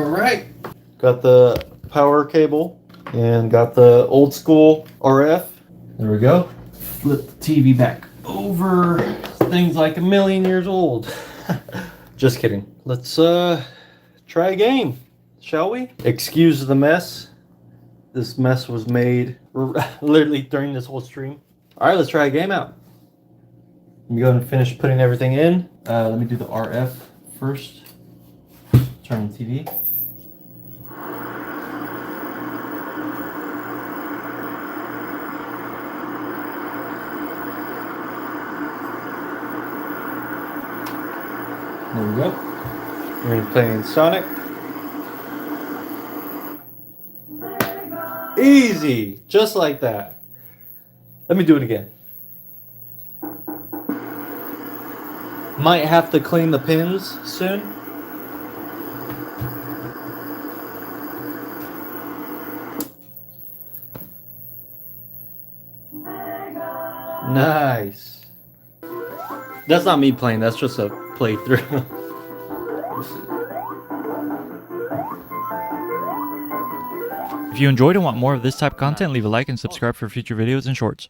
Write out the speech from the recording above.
right. Got the power cable and got the old school RF. There we go. Flip the TV back over. This thing's like a million years old. Just kidding. Let's try a game, shall we? Excuse the mess. This mess was made literally during this whole stream. All right, let's try a game out. Let me go and finish putting everything in. Let me do the RF first. Turn the TV. There we go. We're going to be playing Sonic. Easy, just like that. Let me do it again. Might have to clean the pins soon. Nice. That's not me playing, that's just a playthrough. If you enjoyed and want more of this type of content, leave a like and subscribe for future videos and shorts.